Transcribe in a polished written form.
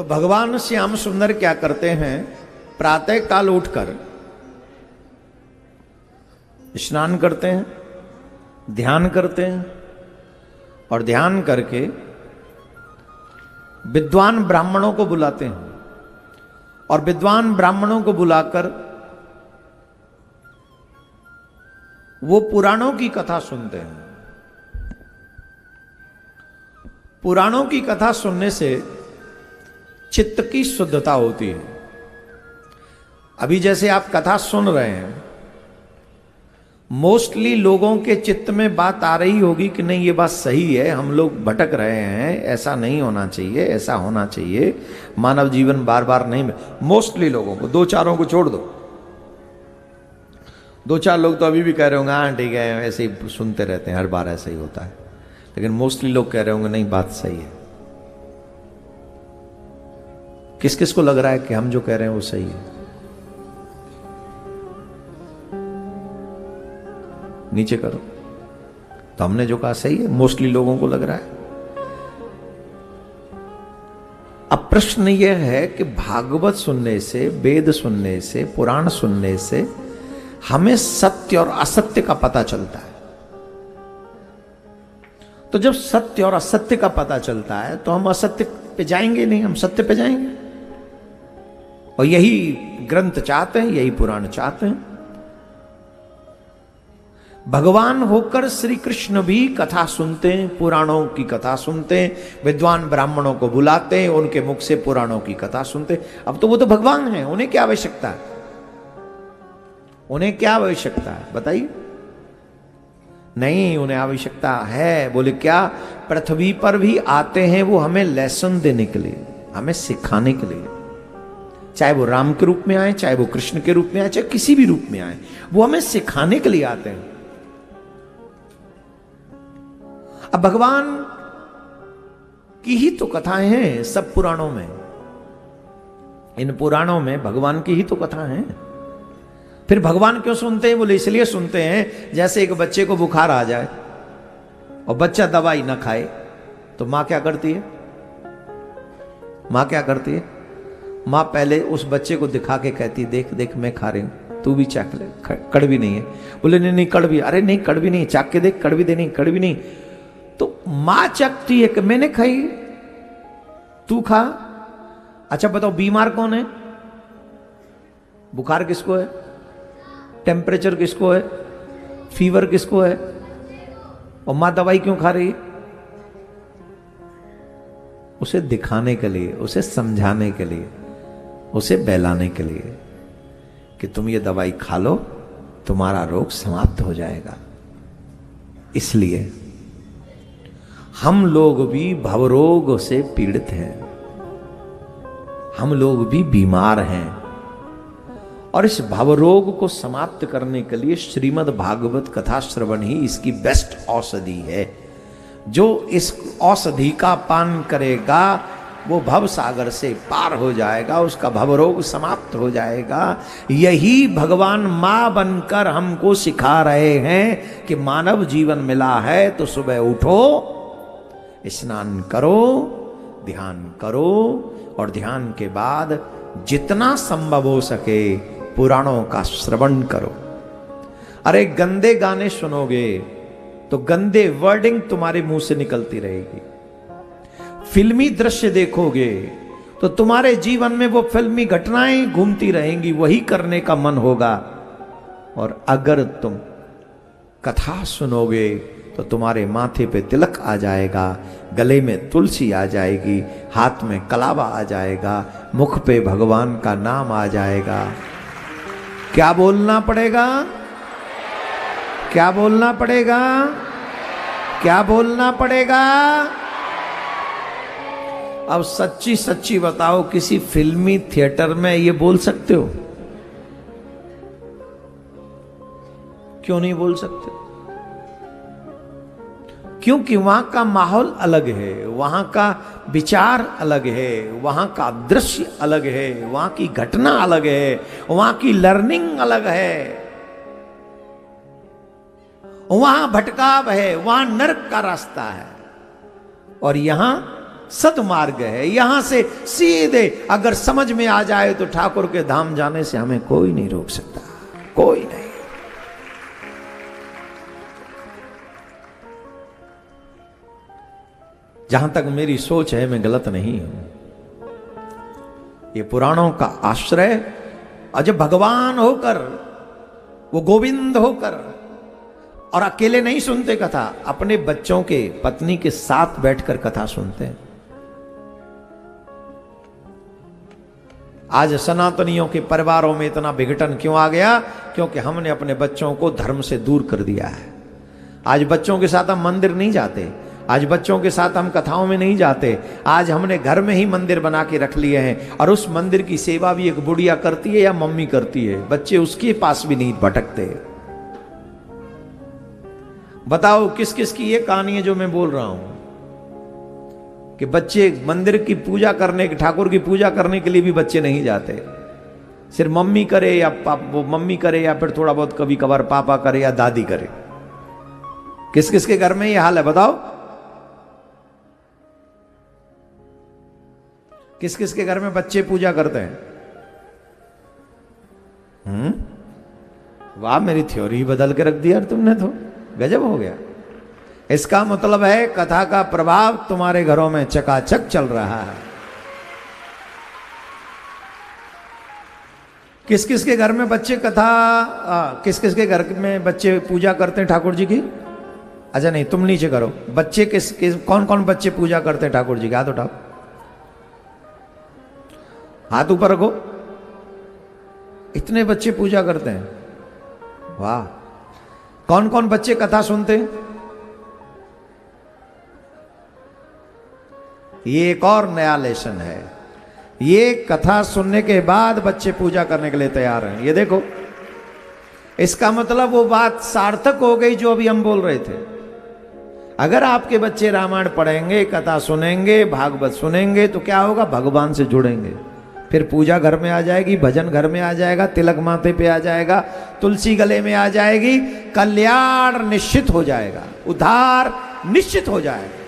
तो भगवान श्याम सुंदर क्या करते हैं, प्रातः काल उठकर स्नान करते हैं, ध्यान करते हैं और ध्यान करके विद्वान ब्राह्मणों को बुलाते हैं और विद्वान ब्राह्मणों को बुलाकर वो पुराणों की कथा सुनते हैं। पुराणों की कथा सुनने से चित्त की शुद्धता होती है। अभी जैसे आप कथा सुन रहे हैं, मोस्टली लोगों के चित्त में बात आ रही होगी कि नहीं ये बात सही है, हम लोग भटक रहे हैं, ऐसा नहीं होना चाहिए, ऐसा होना चाहिए, मानव जीवन बार बार नहीं। मोस्टली लोगों को, दो चारों को छोड़ दो, दो चार लोग तो अभी भी कह रहे होंगे हाँ ठीक है, ऐसे ही सुनते रहते हैं, हर बार ऐसा ही होता है। लेकिन मोस्टली लोग कह रहे होंगे नहीं बात सही है। किस किस को लग रहा है कि हम जो कह रहे हैं वो सही है? नीचे करो। तो हमने जो कहा सही है, मोस्टली लोगों को लग रहा है। अब प्रश्न यह है कि भागवत सुनने से, वेद सुनने से, पुराण सुनने से हमें सत्य और असत्य का पता चलता है। तो जब सत्य और असत्य का पता चलता है तो हम असत्य पे जाएंगे नहीं, हम सत्य पे जाएंगे। और यही ग्रंथ चाहते हैं, यही पुराण चाहते हैं। भगवान होकर श्री कृष्ण भी कथा सुनते हैं, पुराणों की कथा सुनते हैं, विद्वान ब्राह्मणों को बुलाते हैं, उनके मुख से पुराणों की कथा सुनते हैं। अब तो वो तो भगवान हैं, उन्हें क्या आवश्यकता है? उन्हें क्या आवश्यकता है बताइए? नहीं, उन्हें आवश्यकता है। बोले क्या? पृथ्वी पर भी आते हैं वो हमें लेसन देने के लिए, हमें सिखाने के लिए। चाहे वो राम के रूप में आए, चाहे वो कृष्ण के रूप में आए, चाहे किसी भी रूप में आए, वो हमें सिखाने के लिए आते हैं। अब भगवान की ही तो कथाएं हैं सब पुराणों में। इन पुराणों में भगवान की ही तो कथा है। फिर भगवान क्यों सुनते हैं? बोले इसलिए सुनते हैं, जैसे एक बच्चे को बुखार आ जाए और बच्चा दवाई ना खाए तो मां क्या करती है? मां क्या करती है? मां पहले उस बच्चे को दिखा के कहती, देख देख मैं खा रही हूं, तू भी चाक ले, कड़वी नहीं है। बोले नहीं नहीं कड़वी, अरे नहीं कड़वी नहीं, चाक के देख, कड़वी देनी, कड़वी नहीं। तो मां चखती है कि मैंने खाई, तू खा। अच्छा बताओ बीमार कौन है? बुखार किसको है? टेम्परेचर किसको है? फीवर किसको है? और मां दवाई क्यों खा रही है? उसे दिखाने के लिए, उसे समझाने के लिए, उसे बहलाने के लिए कि तुम ये दवाई खा लो, तुम्हारा रोग समाप्त हो जाएगा। इसलिए हम लोग भी भवरोग से पीड़ित हैं, हम लोग भी बीमार हैं। और इस भवरोग को समाप्त करने के लिए श्रीमद् भागवत कथा श्रवण ही इसकी बेस्ट औषधि है। जो इस औषधि का पान करेगा वो भव सागर से पार हो जाएगा, उसका भवरोग समाप्त हो जाएगा। यही भगवान मां बनकर हमको सिखा रहे हैं कि मानव जीवन मिला है तो सुबह उठो, स्नान करो, ध्यान करो और ध्यान के बाद जितना संभव हो सके पुराणों का श्रवण करो। अरे गंदे गाने सुनोगे तो गंदे वर्डिंग तुम्हारे मुंह से निकलती रहेगी। फिल्मी दृश्य देखोगे तो तुम्हारे जीवन में वो फिल्मी घटनाएं घूमती रहेंगी, वही करने का मन होगा। और अगर तुम कथा सुनोगे तो तुम्हारे माथे पे तिलक आ जाएगा, गले में तुलसी आ जाएगी, हाथ में कलावा आ जाएगा, मुख पे भगवान का नाम आ जाएगा। क्या बोलना पड़ेगा? क्या बोलना पड़ेगा? क्या बोलना पड़ेगा? अब सच्ची सच्ची बताओ, किसी फिल्मी थिएटर में ये बोल सकते हो? क्यों नहीं बोल सकते? क्योंकि वहां का माहौल अलग है, वहां का विचार अलग है, वहां का दृश्य अलग है, वहां की घटना अलग है, वहां की लर्निंग अलग है, वहां भटकाव है, वहां नरक का रास्ता है। और यहां सदमार्ग है। यहां से सीधे अगर समझ में आ जाए तो ठाकुर के धाम जाने से हमें कोई नहीं रोक सकता, कोई नहीं। जहां तक मेरी सोच है मैं गलत नहीं हूं। ये पुराणों का आश्रय और जब भगवान होकर, वो गोविंद होकर, और अकेले नहीं सुनते कथा, अपने बच्चों के, पत्नी के साथ बैठकर कथा सुनते हैं। आज सनातनियों के परिवारों में इतना विघटन क्यों आ गया? क्योंकि हमने अपने बच्चों को धर्म से दूर कर दिया है। आज बच्चों के साथ हम मंदिर नहीं जाते, आज बच्चों के साथ हम कथाओं में नहीं जाते। आज हमने घर में ही मंदिर बना के रख लिए हैं, और उस मंदिर की सेवा भी एक बुढ़िया करती है या मम्मी करती है, बच्चे उसके पास भी नहीं भटकते। बताओ किस किस की ये कहानी है जो मैं बोल रहा हूं कि बच्चे मंदिर की पूजा करने, ठाकुर की पूजा करने के लिए भी बच्चे नहीं जाते। सिर्फ मम्मी करे या वो मम्मी करे, या फिर थोड़ा बहुत कभी कभार पापा करे या दादी करे। किस किस के घर में ये हाल है बताओ? किस किस के घर में बच्चे पूजा करते हैं? वाह, मेरी थ्योरी बदल के रख दी यार तुमने, तो गजब हो गया। इसका मतलब है कथा का प्रभाव तुम्हारे घरों में चकाचक चल रहा है। किस किस के घर में बच्चे किस किस के घर में बच्चे पूजा करते हैं ठाकुर जी की? अच्छा नहीं, तुम नीचे करो। बच्चे कौन कौन बच्चे पूजा करते हैं ठाकुर जी की? हाथ उठाओ, हाथ ऊपर रखो। इतने बच्चे पूजा करते हैं, वाह। कौन कौन बच्चे कथा सुनते हैं? ये एक और नया लेसन है। ये कथा सुनने के बाद बच्चे पूजा करने के लिए तैयार हैं। ये देखो, इसका मतलब वो बात सार्थक हो गई जो अभी हम बोल रहे थे। अगर आपके बच्चे रामायण पढ़ेंगे, कथा सुनेंगे, भागवत सुनेंगे, तो क्या होगा? भगवान से जुड़ेंगे। फिर पूजा घर में आ जाएगी, भजन घर में आ जाएगा, तिलक माथे पे आ जाएगा, तुलसी गले में आ जाएगी, कल्याण निश्चित हो जाएगा, उद्धार निश्चित हो जाएगा।